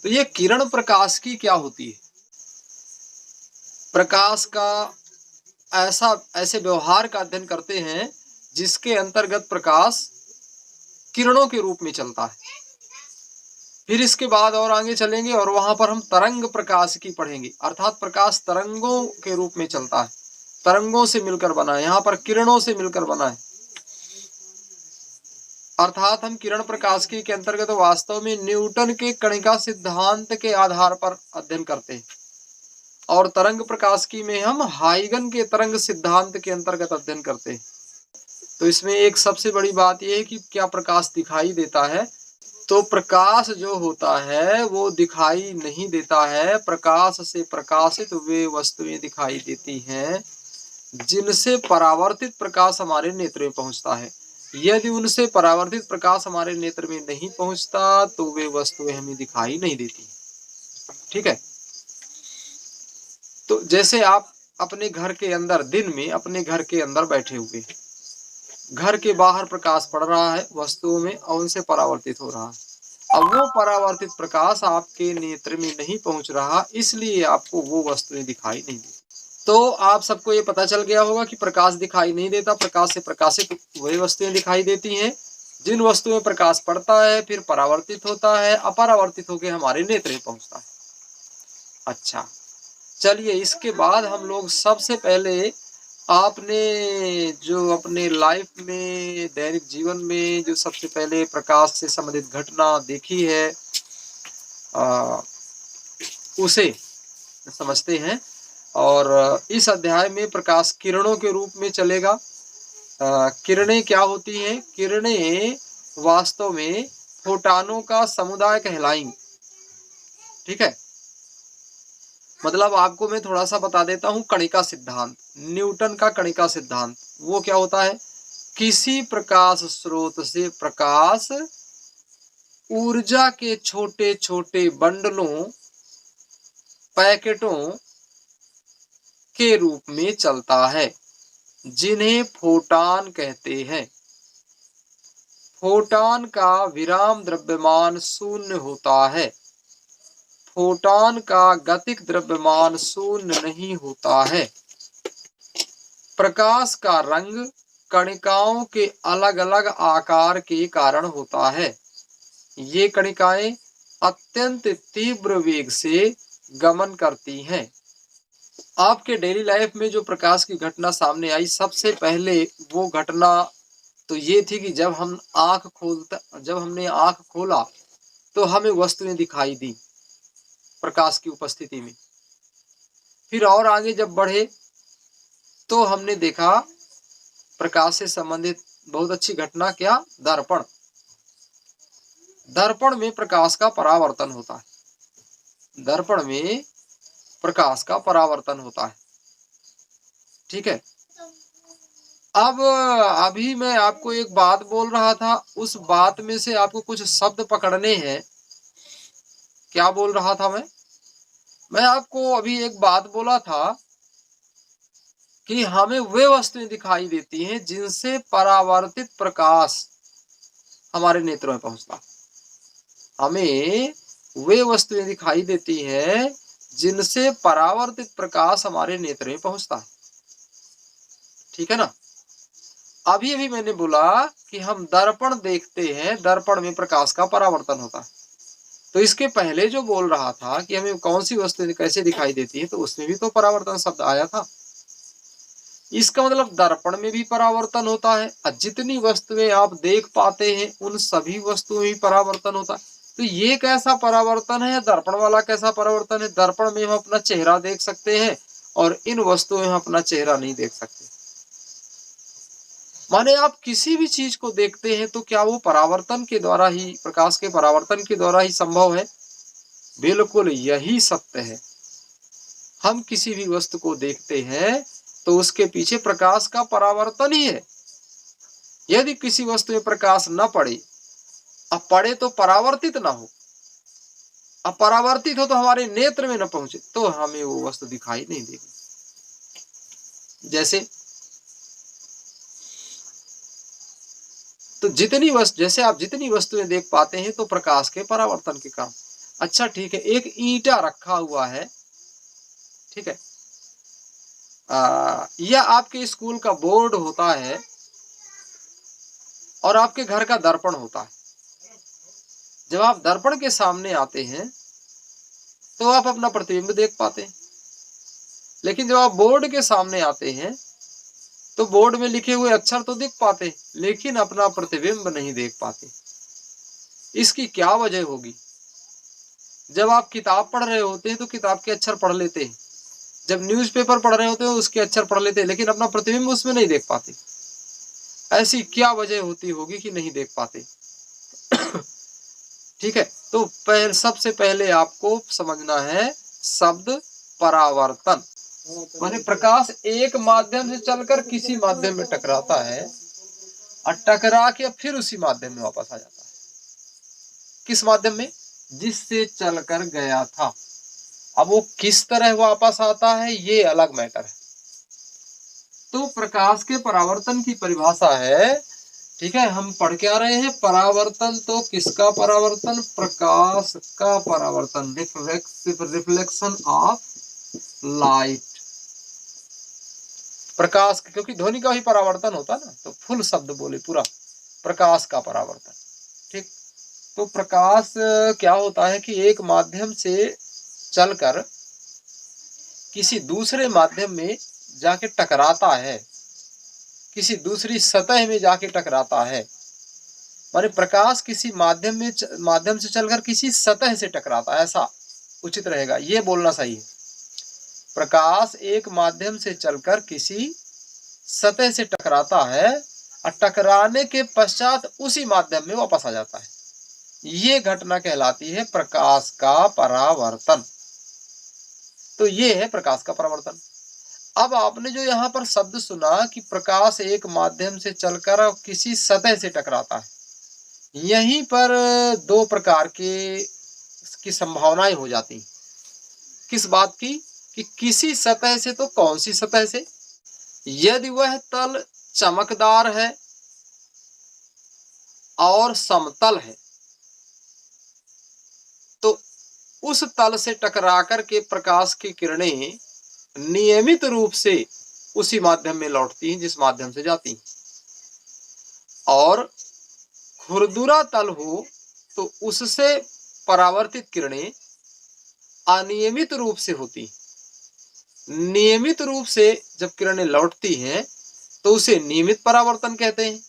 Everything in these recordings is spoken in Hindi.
तो ये किरण प्रकाश की क्या होती है? प्रकाश का ऐसे व्यवहार का अध्ययन करते हैं जिसके अंतर्गत प्रकाश किरणों के रूप में चलता है। फिर इसके बाद और आगे चलेंगे और वहां पर हम तरंग प्रकाश की पढ़ेंगे, अर्थात प्रकाश तरंगों के रूप में चलता है, तरंगों से मिलकर बना है, यहाँ पर किरणों से मिलकर बना है। अर्थात हम किरण प्रकाश की के अंतर्गत वास्तव में न्यूटन के कणिका सिद्धांत के आधार पर अध्ययन करते हैं, और तरंग प्रकाश की में हम हाइगन के तरंग सिद्धांत के अंतर्गत अध्ययन करते हैं। तो इसमें एक सबसे बड़ी बात यह है कि क्या प्रकाश दिखाई देता है? तो प्रकाश जो होता है वो दिखाई नहीं देता है। प्रकाश से प्रकाशित वे वस्तुएं दिखाई देती हैं जिनसे परावर्तित प्रकाश हमारे नेत्र में पहुंचता है। यदि उनसे परावर्तित प्रकाश हमारे नेत्र में नहीं पहुंचता तो वे वस्तुएं हमें दिखाई नहीं देती। ठीक है। तो जैसे आप अपने घर के अंदर दिन में अपने घर के अंदर बैठे हुए, घर के बाहर प्रकाश पड़ रहा है वस्तुओं में और उनसे परावर्तित हो रहा है। अब वो परावर्तित प्रकाश आपके नेत्र में नहीं पहुंच रहा, इसलिए आपको वो वस्तुएं दिखाई नहीं देती। तो आप सबको ये पता चल गया होगा कि प्रकाश दिखाई नहीं देता, प्रकाश से प्रकाशित वही वस्तुएं दिखाई देती हैं जिन वस्तुओं में प्रकाश पड़ता है, फिर परावर्तित होता है, अपरावर्तित होकर हमारे नेत्र में पहुंचता है। अच्छा, चलिए इसके बाद हम लोग सबसे पहले आपने जो अपने लाइफ में दैनिक जीवन में जो सबसे पहले प्रकाश से संबंधित घटना देखी है उसे समझते हैं, और इस अध्याय में प्रकाश किरणों के रूप में चलेगा। किरणें क्या होती हैं? किरणें वास्तव में फोटानों का समुदाय कहलाएंगी। ठीक है, मतलब आपको मैं थोड़ा सा बता देता हूं कणिका सिद्धांत, न्यूटन का कणिका सिद्धांत। वो क्या होता है? किसी प्रकाश स्रोत से प्रकाश ऊर्जा के छोटे छोटे बंडलों, पैकेटों के रूप में चलता है जिन्हें फोटान कहते हैं। फोटान का विराम द्रव्यमान शून्य होता है। फोटान का गतिक द्रव्यमान शून्य नहीं होता है। प्रकाश का रंग कणिकाओं के अलग अलग आकार के कारण होता है। ये कणिकाएं अत्यंत तीव्र वेग से गमन करती हैं। आपके डेली लाइफ में जो प्रकाश की घटना सामने आई, सबसे पहले वो घटना तो ये थी कि जब हमने आंख खोला तो हमें वस्तुएं दिखाई दी प्रकाश की उपस्थिति में। फिर और आगे जब बढ़े तो हमने देखा प्रकाश से संबंधित बहुत अच्छी घटना, क्या? दर्पण। दर्पण में प्रकाश का परावर्तन होता है। दर्पण में प्रकाश का परावर्तन होता है। ठीक है। अब अभी मैं आपको एक बात बोल रहा था, उस बात में से आपको कुछ शब्द पकड़ने हैं। क्या बोल रहा था मैं आपको अभी एक बात बोला था कि हमें वे वस्तुएं दिखाई देती हैं जिनसे परावर्तित प्रकाश हमारे नेत्रों में पहुंचता। हमें वे वस्तुएं दिखाई देती हैं जिनसे परावर्तित प्रकाश हमारे नेत्र में पहुंचता है। ठीक है ना। अभी अभी मैंने बोला कि हम दर्पण देखते हैं, दर्पण में प्रकाश का परावर्तन होता है। तो इसके पहले जो बोल रहा था कि हमें कौन सी वस्तुएं कैसे दिखाई देती है, तो उसमें भी तो परावर्तन शब्द आया था। इसका मतलब दर्पण में भी परावर्तन होता है, और जितनी वस्तुएं आप देख पाते हैं उन सभी वस्तुओं में परावर्तन होता है। तो ये कैसा परावर्तन है? दर्पण वाला कैसा परावर्तन है? दर्पण में हम अपना चेहरा देख सकते हैं और इन वस्तुओं में हम अपना चेहरा नहीं देख सकते। माने आप किसी भी चीज को देखते हैं तो क्या वो परावर्तन के द्वारा ही, प्रकाश के परावर्तन के द्वारा ही संभव है? बिल्कुल यही सत्य है। हम किसी भी वस्तु को देखते हैं तो उसके पीछे प्रकाश का परावर्तन ही है। यदि किसी वस्तु में प्रकाश न पड़े, अब पड़े तो परावर्तित ना हो, अब परावर्तित हो तो हमारे नेत्र में न पहुंचे, तो हमें वो वस्तु दिखाई नहीं देगी। जैसे तो जैसे आप जितनी वस्तुएं देख पाते हैं तो प्रकाश के परावर्तन के कारण। अच्छा ठीक है, एक ईंटा रखा हुआ है, ठीक है, यह आपके स्कूल का बोर्ड होता है और आपके घर का दर्पण होता है। जब आप दर्पण के सामने आते हैं तो आप अपना प्रतिबिंब देख पाते हैं, लेकिन जब आप बोर्ड के सामने आते हैं तो बोर्ड में लिखे हुए अक्षर तो दिख पाते, लेकिन अपना प्रतिबिंब नहीं देख पाते। इसकी क्या वजह होगी? जब आप किताब पढ़ रहे होते हैं तो किताब के अक्षर पढ़ लेते हैं, जब न्यूज़पेपर पढ़ रहे होते हैं उसके अक्षर पढ़ लेते हैं, लेकिन अपना प्रतिबिंब उसमें नहीं देख पाते। ऐसी क्या वजह होती होगी कि नहीं देख पाते? ठीक है, तो सबसे पहले आपको समझना है शब्द परावर्तन। माने प्रकाश एक माध्यम से चलकर किसी माध्यम में टकराता है और टकरा के फिर उसी माध्यम में वापस आ जाता है। किस माध्यम में? जिससे चलकर गया था। अब वो किस तरह वापस आता है ये अलग मैटर है। तो प्रकाश के परावर्तन की परिभाषा है, ठीक है, हम पढ़ के आ रहे हैं परावर्तन। तो किसका परावर्तन? प्रकाश का परावर्तन, रिफ्लेक्शन ऑफ लाइट। प्रकाश, क्योंकि ध्वनि का ही परावर्तन होता है ना, तो फुल शब्द बोले पूरा, प्रकाश का परावर्तन। ठीक, तो प्रकाश क्या होता है कि एक माध्यम से चलकर किसी दूसरे माध्यम में जाके टकराता है, किसी दूसरी सतह में जाके टकराता है। माने प्रकाश किसी माध्यम से चलकर किसी सतह से टकराता है, ऐसा उचित रहेगा, ये बोलना सही है। प्रकाश एक माध्यम से चलकर किसी सतह से टकराता है और टकराने के पश्चात उसी माध्यम में वापस आ जाता है। ये घटना कहलाती है प्रकाश का परावर्तन। तो ये है प्रकाश का परावर्तन। अब आपने जो यहाँ पर शब्द सुना कि प्रकाश एक माध्यम से चलकर किसी सतह से टकराता है, यहीं पर दो प्रकार की संभावनाएं हो जाती हैं। किस बात की? कि किसी सतह से, तो कौन सी सतह से? यदि वह तल चमकदार है और समतल है तो उस तल से टकराकर के प्रकाश की किरणें नियमित रूप से उसी माध्यम में लौटती हैं जिस माध्यम से जाती हैं। और खुरदुरा तल हो तो उससे परावर्तित किरणें अनियमित रूप से होती हैं। नियमित रूप से जब किरणें लौटती हैं तो उसे नियमित परावर्तन कहते हैं।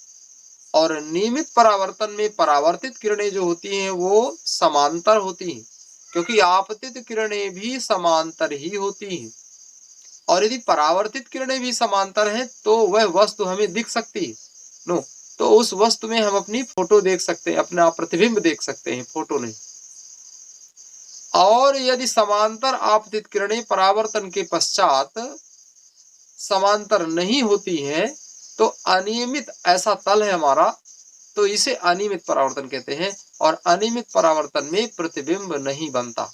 और नियमित परावर्तन में परावर्तित किरणें जो होती हैं वो समांतर होती हैं, क्योंकि आपतित किरणें भी समांतर ही होती हैं। और यदि परावर्तित किरणें भी समांतर हैं तो वह वस्तु हमें दिख सकती है नो, तो उस वस्तु में हम अपनी फोटो देख सकते हैं, अपना प्रतिबिंब देख सकते हैं, फोटो नहीं। और यदि समांतर आपतित किरणें परावर्तन के पश्चात समांतर नहीं होती हैं तो अनियमित ऐसा तल है हमारा, तो इसे अनियमित परावर्तन कहते हैं। और अनियमित परावर्तन में प्रतिबिंब नहीं बनता।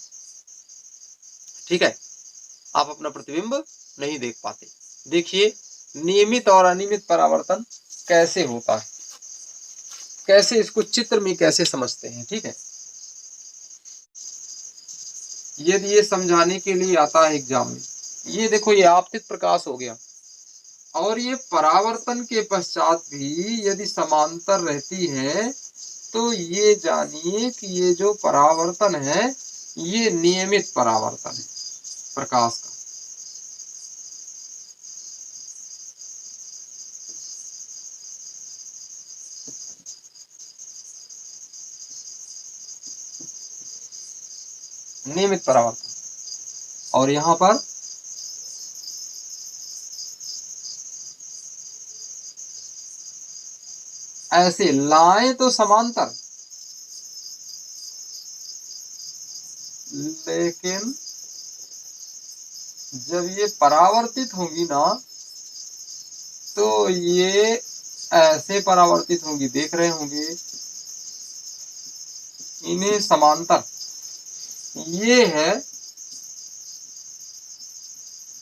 ठीक है, आप अपना प्रतिबिंब नहीं देख पाते। देखिए नियमित और अनियमित परावर्तन कैसे होता है, कैसे इसको चित्र में कैसे समझते हैं। ठीक है, यदि ये समझाने के लिए आता है एग्जाम में, ये देखो ये आपतित प्रकाश हो गया और ये परावर्तन के पश्चात भी यदि समांतर रहती है तो ये जानिए कि ये जो परावर्तन है ये नियमित परावर्तन है प्रकाश का। नियमित परावर्तन। और यहाँ पर ऐसे लाएं तो समांतर, लेकिन जब ये परावर्तित होंगी ना तो ये ऐसे परावर्तित होंगी, देख रहे होंगे इन्हें समांतर। ये है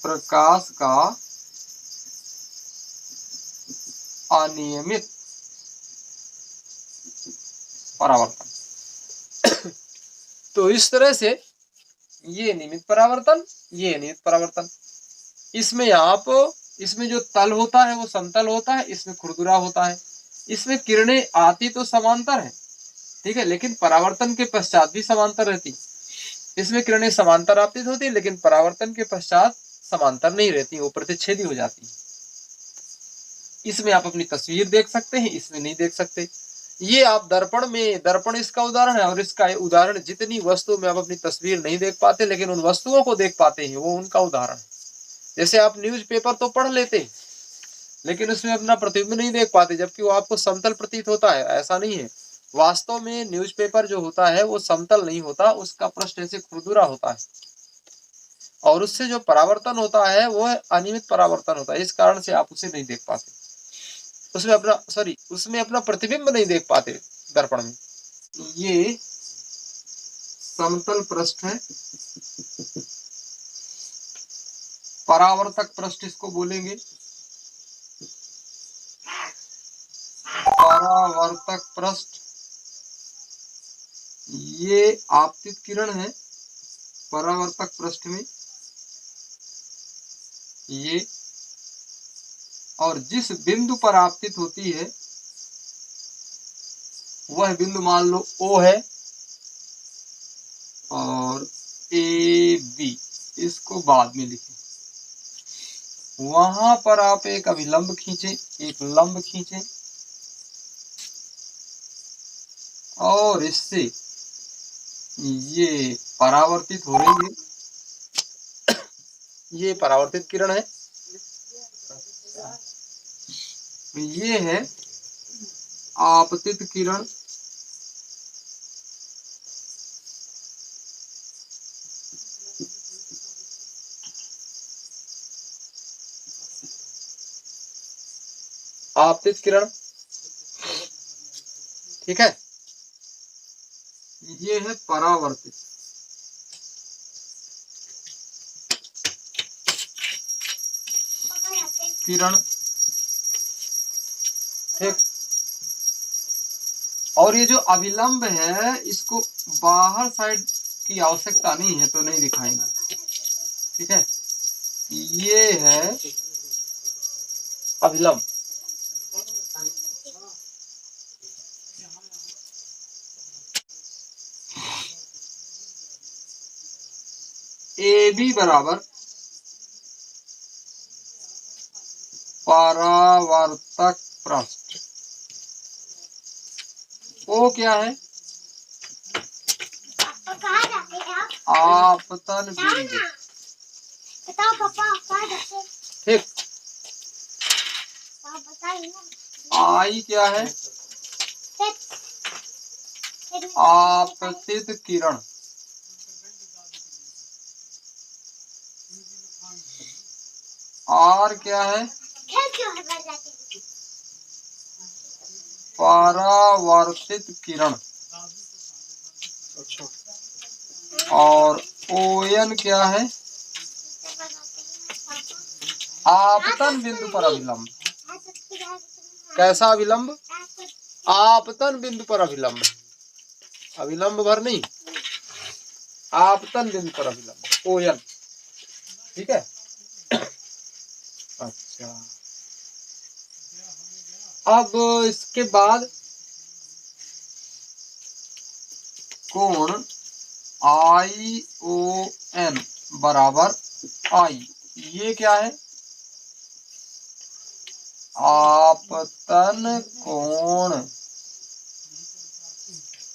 प्रकाश का अनियमित परावर्तन। तो इस तरह से ये नियमित परावर्तन, ये नियमित परावर्तन। इसमें जो तल होता है वो समतल होता है, इसमें खुरदुरा होता है। इसमें किरणें आती तो समांतर है, ठीक है, लेकिन परावर्तन के पश्चात भी समांतर रहती। इसमें किरणें समांतर आपतित होती है, लेकिन परावर्तन के पश्चात समांतर नहीं रहती, वो प्रतिच्छेदी हो जाती है। इसमें आप अपनी तस्वीर देख सकते हैं, इसमें नहीं देख सकते। ये आप दर्पण इसका उदाहरण है, और इसका उदाहरण जितनी वस्तु में आप अपनी तस्वीर नहीं देख पाते लेकिन उन वस्तुओं को देख पाते हैं, वो उनका उदाहरण है। जैसे आप न्यूज़पेपर तो पढ़ लेते हैं लेकिन उसमें अपना प्रतिबिंब नहीं देख पाते, जबकि वो आपको समतल प्रतीत होता है। ऐसा नहीं है, वास्तव में न्यूज़पेपर जो होता है वो समतल नहीं होता, उसका पृष्ठ ऐसे खुरदुरा होता है, और उससे जो परावर्तन होता है वो अनियमित परावर्तन होता है। इस कारण से आप उसे नहीं देख पाते, उसमें अपना प्रतिबिंब नहीं देख पाते दर्पण में। ये समतल पृष्ठ है, परावर्तक पृष्ठ इसको बोलेंगे। परावर्तक पृष्ठ, ये आपतित किरण है परावर्तक पृष्ठ में, ये, और जिस बिंदु पर आपतित होती है वह बिंदु मान लो O है और AB, इसको बाद में लिखें। वहां पर आप एक अभिलंब खींचे, एक लंब खींचे, और इससे ये परावर्तित हो रही है, ये परावर्तित किरण है, ये है आपतित किरण, आपतित किरण, ठीक है। ये है परावर्तित किरण, ठीक। और ये जो अभिलंब है इसको बाहर साइड की आवश्यकता नहीं है तो नहीं दिखाएंगे, ठीक है। ये है अभिलंब, AB बराबर परावर्तक पृष्ठ, O क्या है, आपतन बिंदु, ठीक। I क्या है, आपतित किरण, R क्या है, परावर्तित किरण, और ON क्या है, आपतन बिंदु पर अभिलंब। कैसा अभिलंब, आपतन बिंदु पर अभिलंब, अभिलंब भर नहीं, आपतन बिंदु पर अभिलंब, ON, ठीक है। अच्छा, अब इसके बाद कोण ION बराबर I, ये क्या है, आपतन कोण,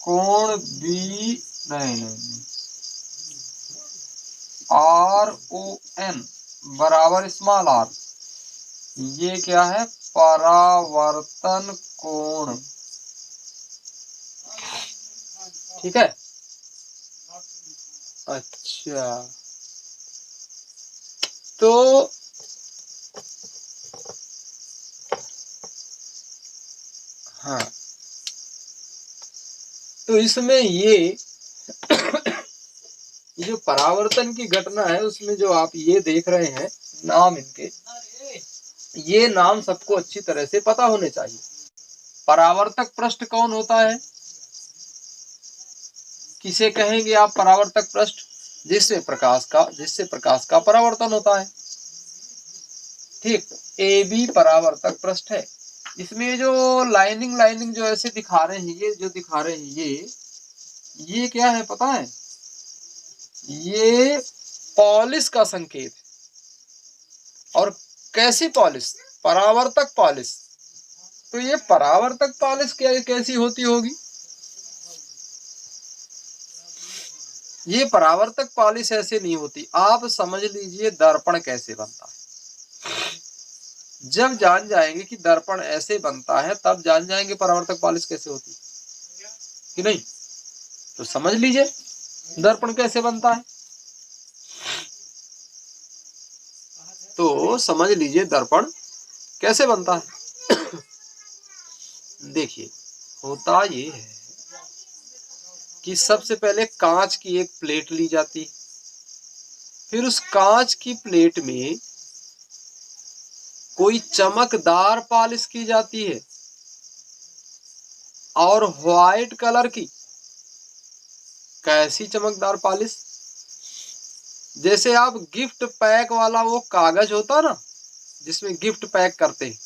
कोण B, नहीं, RON बराबर स्मॉल r, ये क्या है, परावर्तन कोण, ठीक है। अच्छा, तो हाँ, तो इसमें ये जो परावर्तन की घटना है उसमें जो आप ये देख रहे हैं नाम, इनके ये नाम सबको अच्छी तरह से पता होने चाहिए। परावर्तक पृष्ठ कौन होता है, किसे कहेंगे आप? परावर्तक पृष्ठ, जिससे प्रकाश का परावर्तन होता है। ठीक, ए बी परावर्तक पृष्ठ है। इसमें जो लाइनिंग जो ऐसे दिखा रहे हैं, ये जो दिखा रहे हैं, ये क्या है पता है? ये पॉलिश का संकेत है। और कैसी पॉलिश? परावर्तक पॉलिश। तो ये परावर्तक पॉलिश कैसी होती होगी? ये परावर्तक पॉलिश ऐसे नहीं होती। आप समझ लीजिए दर्पण कैसे बनता है। जब जान जाएंगे कि दर्पण ऐसे बनता है, तब जान जाएंगे परावर्तक पॉलिश कैसे होती कि नहीं। तो समझ लीजिए दर्पण कैसे बनता है। तो समझ लीजिए दर्पण कैसे बनता है। देखिए, होता ये है कि सबसे पहले कांच की एक प्लेट ली जाती, फिर उस कांच की प्लेट में कोई चमकदार पॉलिश की जाती है, और व्हाइट कलर की। कैसी चमकदार पॉलिश? जैसे आप गिफ्ट पैक वाला वो कागज होता ना, जिसमें गिफ्ट पैक करते हैं,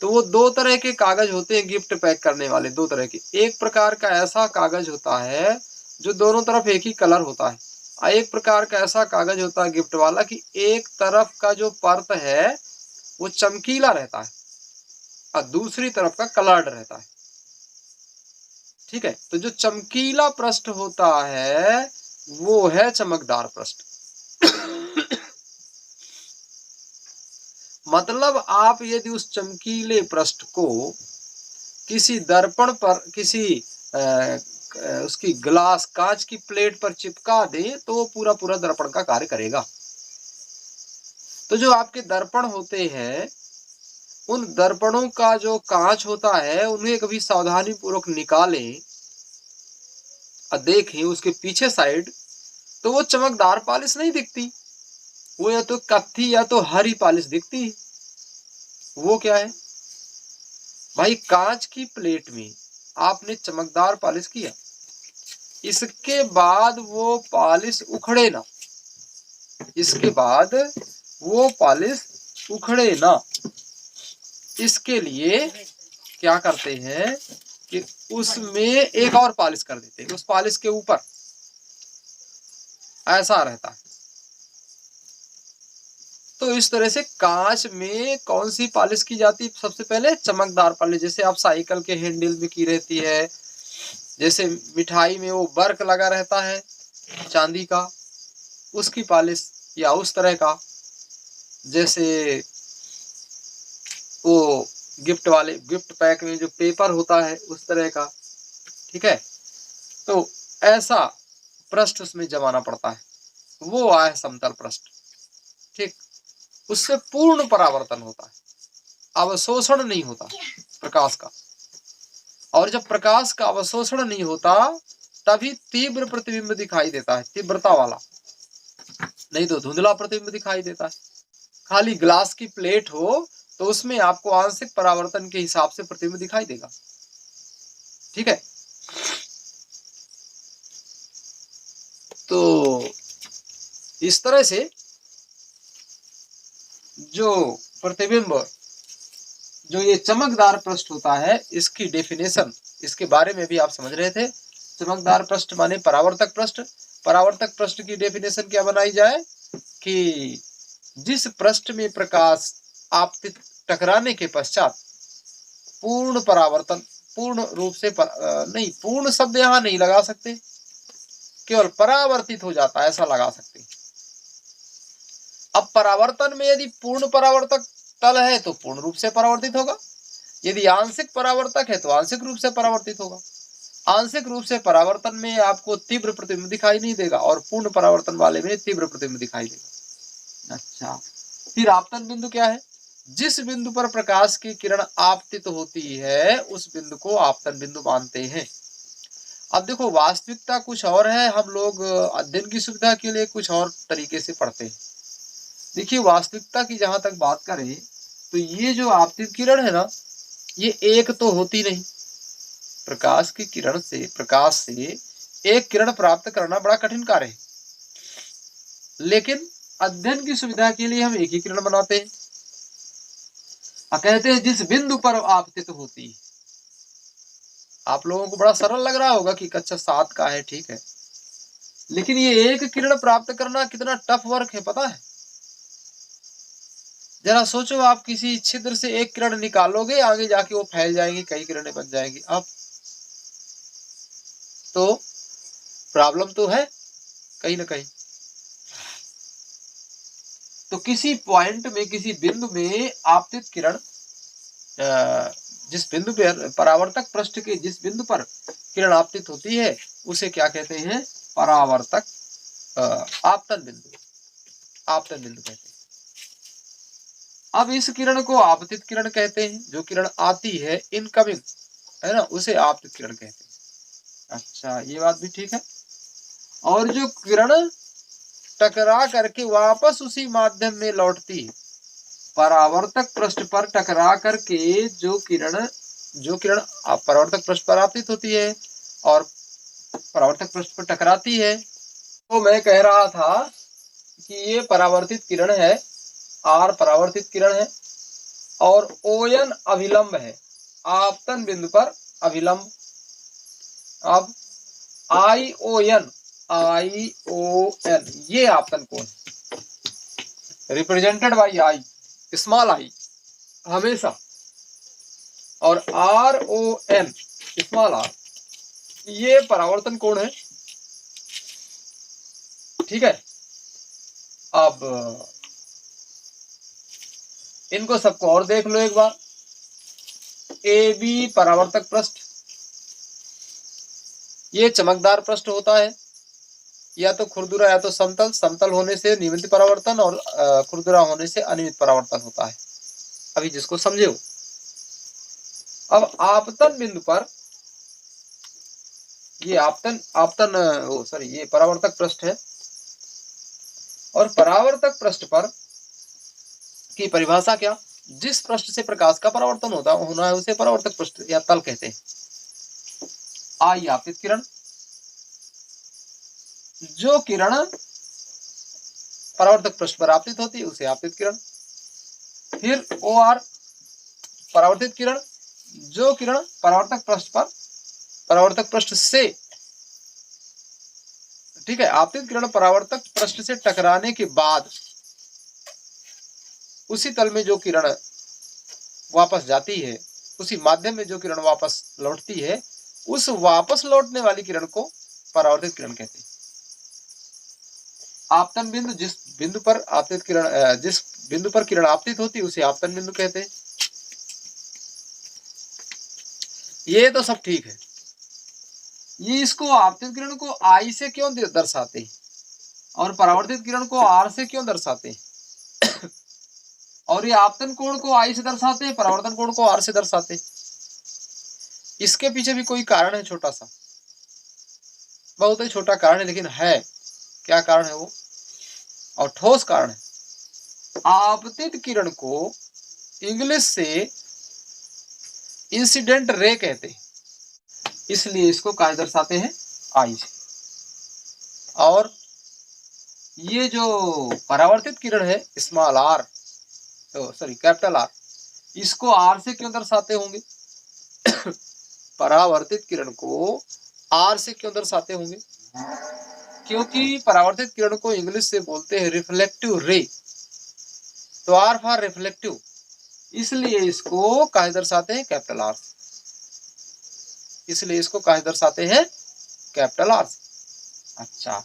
तो वो दो तरह के कागज होते हैं गिफ्ट पैक करने वाले, दो तरह के। एक प्रकार का ऐसा कागज होता है जो दोनों तरफ एक ही कलर होता है, और एक प्रकार का ऐसा कागज होता है गिफ्ट वाला कि एक तरफ का जो परत है वो चमकीला रहता है और दूसरी तरफ का कलर्ड रहता है। ठीक है, तो जो चमकीला पृष्ठ होता है वो है चमकदार पृष्ठ। मतलब आप यदि उस चमकीले पृष्ठ को किसी दर्पण पर, किसी उसकी ग्लास कांच की प्लेट पर चिपका दें, तो वो पूरा दर्पण का कार्य करेगा। तो जो आपके दर्पण होते हैं, उन दर्पणों का जो कांच होता है, उन्हें कभी सावधानी पूर्वक निकालें और देखें उसके पीछे साइड, तो वो चमकदार पॉलिश नहीं दिखती, वो या तो कत्थी या तो हरी पॉलिश दिखती है। वो क्या है भाई? कांच की प्लेट में आपने चमकदार पॉलिश किया, इसके बाद वो पॉलिश उखड़े ना, इसके बाद वो पॉलिश उखड़े ना, इसके लिए क्या करते हैं कि उसमें एक और पॉलिश कर देते हैं, उस पॉलिश के ऊपर ऐसा रहता है। तो इस तरह से कांच में कौन सी पॉलिश की जाती है? सबसे पहले चमकदार पॉलिश, जैसे आप साइकिल के हैंडल में की रहती है, जैसे मिठाई में वो वर्क लगा रहता है चांदी का, उसकी पॉलिश, या उस तरह का जैसे वो गिफ्ट पैक में जो पेपर होता है उस तरह का। ठीक है, तो ऐसा पृष्ठ उसमें जमाना पड़ता है, वो आया समतल पृष्ठ। ठीक, उससे पूर्ण परावर्तन होता है, अवशोषण नहीं होता प्रकाश का। और जब प्रकाश का अवशोषण नहीं होता तभी तीव्र प्रतिबिंब दिखाई देता है, तीव्रता वाला, नहीं तो धुंधला प्रतिबिंब दिखाई देता है। खाली ग्लास की प्लेट हो तो उसमें आपको आंशिक परावर्तन के हिसाब से प्रतिबिंब दिखाई देगा। ठीक है, तो इस तरह से जो प्रतिबिंब, जो ये चमकदार पृष्ठ होता है, इसकी डेफिनेशन, इसके बारे में भी आप समझ रहे थे। चमकदार पृष्ठ माने परावर्तक पृष्ठ। परावर्तक पृष्ठ की डेफिनेशन क्या बनाई जाए कि जिस पृष्ठ में प्रकाश आपतित टकराने के पश्चात पूर्ण परावर्तन, पूर्ण रूप से नहीं, पूर्ण शब्द यहाँ नहीं लगा सकते, केवल परावर्तित हो जाता है ऐसा लगा सकते। अब परावर्तन में यदि पूर्ण परावर्तक तल है तो पूर्ण रूप से परावर्तित होगा, यदि आंशिक परावर्तक है तो आंशिक रूप से परावर्तित होगा। आंशिक रूप से परावर्तन में आपको तीव्र प्रतिबिंब दिखाई नहीं देगा और पूर्ण परावर्तन वाले में तीव्र प्रतिबिंब दिखाई देगा। अच्छा, फिर आपतन बिंदु क्या है? जिस बिंदु पर प्रकाश की किरण आपतित होती है उस बिंदु को आपतन बिंदु मानते हैं। अब देखो, वास्तविकता कुछ और है, हम लोग अध्ययन की सुविधा के लिए कुछ और तरीके से पढ़ते हैं। देखिए, वास्तविकता की जहां तक बात करें तो ये जो आपतित किरण है ना, ये एक तो होती नहीं। प्रकाश की किरण से, प्रकाश से एक किरण प्राप्त करना बड़ा कठिन कार्य है, लेकिन अध्ययन की सुविधा के लिए हम एक ही किरण बनाते हैं। कहते हैं जिस बिंदु पर आपतित होती है। आप लोगों को बड़ा सरल लग रहा होगा कि कक्षा 7 का है, ठीक है, लेकिन ये एक किरण प्राप्त करना कितना टफ वर्क है पता है। जरा सोचो, आप किसी छिद्र से एक किरण निकालोगे, आगे जाके वो फैल जाएंगी, कई किरणें बन जाएंगी। अब तो प्रॉब्लम तो है कहीं ना कहीं। तो किसी पॉइंट में, किसी बिंदु में आपतित किरण, जिस बिंदु पर परावर्तक पृष्ठ के जिस बिंदु पर किरण आपतित होती है उसे क्या कहते हैं? परावर्तक आपतन बिंदु, आपतन बिंदु कहते हैं। अब इस किरण को आपतित किरण कहते हैं। जो किरण आती है, इनकमिंग है ना, उसे आपतित किरण कहते हैं। अच्छा, ये बात भी ठीक है। और जो किरण टकरा करके वापस उसी माध्यम में लौटती है, परावर्तक पृष्ठ पर टकरा करके जो किरण परावर्तक पृष्ठ पर आपतित होती है और परावर्तक पृष्ठ पर टकराती है, तो मैं कह रहा था कि ये परावर्तित किरण है, आर परावर्तित किरण है और ओएन अभिलंब है, आपतन बिंदु पर अभिलंब। अब आईओएन ये आपतन कोण represented by I, small I हमेशा, और R O N small R ये परावर्तन कोण है, ठीक है। अब इनको सबको और देख लो एक बार। ए बी परावर्तक पृष्ठ, ये चमकदार पृष्ठ होता है, या तो खुरदुरा या तो समतल। समतल होने से नियमित परावर्तन और खुरदुरा होने से अनियमित परावर्तन होता है, अभी जिसको समझे हो। अब आपतन बिंदु पर ये ये परावर्तक पृष्ठ है, और परावर्तक पृष्ठ पर की परिभाषा क्या? जिस पृष्ठ से प्रकाश का परावर्तन होना है उसे परावर्तक पृष्ठ या तल कहते हैं। आई आपतित किरण, जो किरण परावर्तक पृष्ठ पर आपतित होती है उसे आपतित किरण। फिर ओ आर परावर्तित किरण, जो किरण परावर्तक पृष्ठ से, ठीक है, आपतित किरण परावर्तक पृष्ठ से टकराने के बाद उसी तल में जो किरण वापस जाती है, उसी माध्यम में जो किरण वापस लौटती है, उस वापस लौटने वाली किरण को परावर्तित किरण कहते हैं। आपतन बिंदु, जिस बिंदु पर किरण आपतित होती है उसे आपतन बिंदु कहते हैं। ये तो सब ठीक है। ये इसको आपतित किरण को आई से क्यों दर्शाते हैं और परावर्तित किरण को आर से क्यों दर्शाते हैं? और ये आपतन कोण को आई से दर्शाते हैं, परावर्तन कोण को आर से दर्शाते हैं। इसके पीछे भी कोई कारण है, छोटा सा, बहुत ही छोटा कारण है, लेकिन है। क्या कारण है वो? और ठोस कारण है। आपतित किरण को इंग्लिश से इंसिडेंट रे कहते हैं, इसलिए इसको क्या दर्शाते हैं? आई से। और ये जो परावर्तित किरण है स्मॉल आर, कैपिटल आर, इसको आर से क्यों दर्शाते होंगे? परावर्तित किरण को आर से क्यों दर्शाते होंगे? क्योंकि परावर्तित किरण को इंग्लिश से बोलते हैं रिफ्लेक्टिव रे, तो आर फॉर रिफ्लेक्टिव, इसलिए इसको कहा दर्शाते हैं? Capital R. इसलिए इसको कहा दर्शाते हैं? Capital R. अच्छा,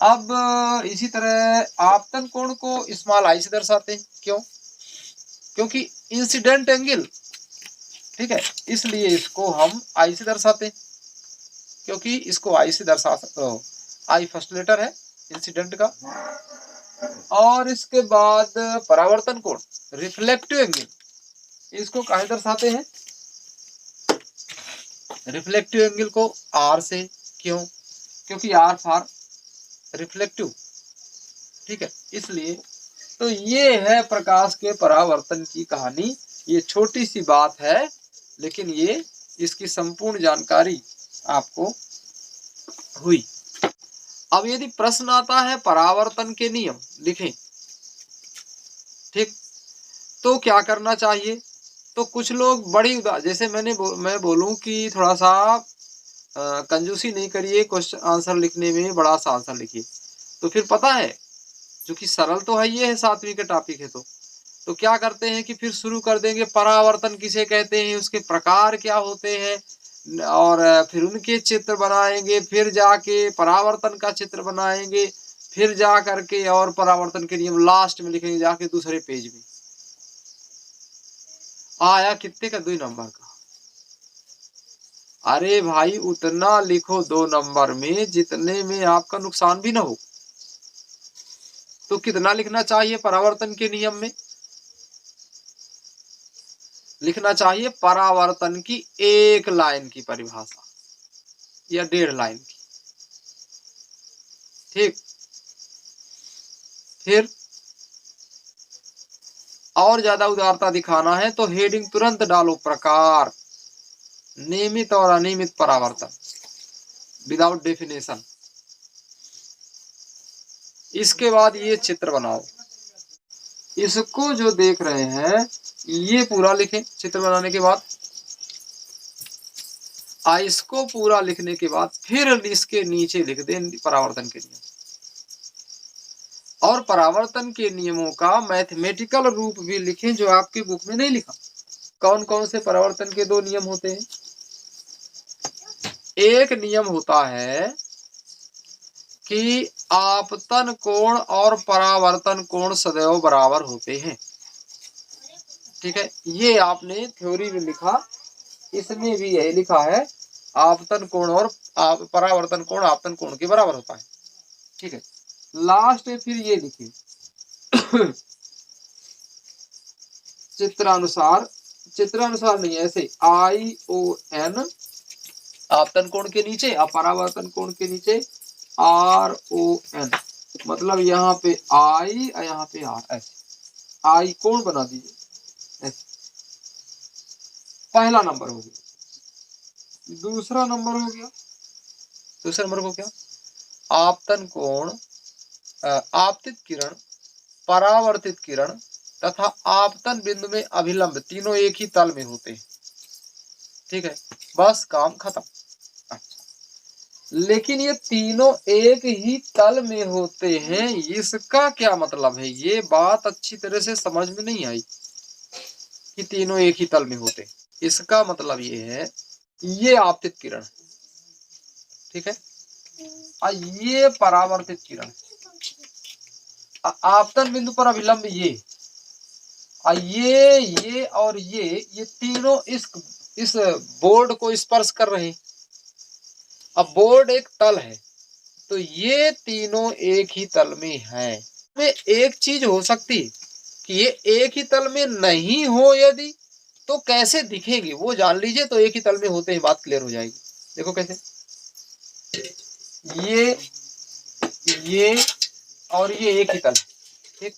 अब इसी तरह आपतन कोण को स्मॉल आई से दर्शाते हैं। क्यों? क्योंकि इंसिडेंट एंगल, ठीक है, इसलिए इसको हम आई से दर्शाते हैं, क्योंकि इसको आई से दर्शा सकते। आई फर्स्ट लेटर है इंसिडेंट का। और इसके बाद परावर्तन कोण रिफ्लेक्टिव एंगल, इसको कहा दर्शाते हैं? रिफ्लेक्टिव एंगल को आर से। क्यों? क्योंकि आर फॉर रिफ्लेक्टिव, ठीक है, इसलिए। तो ये है प्रकाश के परावर्तन की कहानी। ये छोटी सी बात है, लेकिन ये इसकी संपूर्ण जानकारी आपको हुई। अब यदि प्रश्न आता है परावर्तन के नियम लिखें, ठीक, तो क्या करना चाहिए? तो कुछ लोग बड़ी जैसे मैं बोलूं कि थोड़ा सा कंजूसी नहीं करिए, क्वेश्चन आंसर लिखने में बड़ा सा आंसर लिखिए। तो फिर पता है, क्योंकि सरल तो है, ये है 7वीं के टॉपिक है, तो क्या करते हैं कि फिर शुरू कर देंगे परावर्तन किसे कहते हैं, उसके प्रकार क्या होते हैं, और फिर उनके चित्र बनाएंगे, फिर जाके परावर्तन का चित्र बनाएंगे, फिर जा करके और परावर्तन के नियम लास्ट में लिखेंगे जाके दूसरे पेज में। आया कितने का? 2 नंबर का। अरे भाई उतना लिखो 2 नंबर में जितने में आपका नुकसान भी ना हो। तो कितना लिखना चाहिए परावर्तन के नियम में? लिखना चाहिए परावर्तन की 1 लाइन की परिभाषा या 1.5 लाइन की, ठीक। फिर और ज्यादा उदारता दिखाना है तो हेडिंग तुरंत डालो, प्रकार, नियमित और अनियमित परावर्तन, विदाउट डेफिनेशन। इसके बाद ये चित्र बनाओ। इसको जो देख रहे हैं ये पूरा लिखें चित्र बनाने के बाद। इसको पूरा लिखने के बाद फिर इसके नीचे लिख दें परावर्तन के नियम, और परावर्तन के नियमों का मैथमेटिकल रूप भी लिखें जो आपके बुक में नहीं लिखा। कौन कौन से परावर्तन के 2 नियम होते हैं? एक नियम होता है कि आपतन कोण और परावर्तन कोण सदैव बराबर होते हैं, ठीक है। ये आपने थ्योरी में लिखा, इसमें भी यही लिखा है, आपतन कोण और परावर्तन कोण आपतन कोण के बराबर होता है, ठीक है। लास्ट में फिर ये लिखिए चित्रानुसार नहीं, ऐसे ION आपतन कोण के नीचे और परावर्तन कोण के नीचे RON, मतलब यहाँ पे I और यहाँ पे R, ऐसे I कोण बना दीजिए, ऐसे। पहला नंबर हो गया। दूसरा नंबर हो गया, दूसरा नंबर को क्या? आपतन कोण, आपतित किरण, परावर्तित किरण तथा आपतन बिंदु में अभिलंब तीनों एक ही तल में होते हैं, ठीक है। बस काम खत्म। अच्छा, लेकिन ये तीनों एक ही तल में होते हैं, इसका क्या मतलब है? ये बात अच्छी तरह से समझ में नहीं आई कि तीनों एक ही तल में होते हैं। इसका मतलब ये है, ये आपतित किरण, ठीक है, और ये परावर्तित किरण, आपतन बिंदु पर अभिलंब ये और ये तीनों इस बोर्ड को स्पर्श कर रहे हैं। अब बोर्ड एक तल है, तो ये तीनों एक ही तल में हैं। में एक चीज हो सकती है कि ये एक ही तल में नहीं हो, यदि तो कैसे दिखेंगे वो जान लीजिए, तो एक ही तल में होते ही बात क्लियर हो जाएगी। देखो कैसे, ये और ये एक ही तल, ठीक।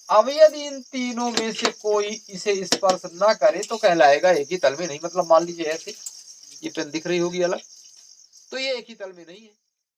अब यदि इन तीनों में से कोई इसे स्पर्श ना करे तो कहलाएगा एक ही तल में नहीं। मतलब मान लीजिए ऐसे ये पेन दिख रही होगी अलग, तो ये एक ही तल में नहीं है।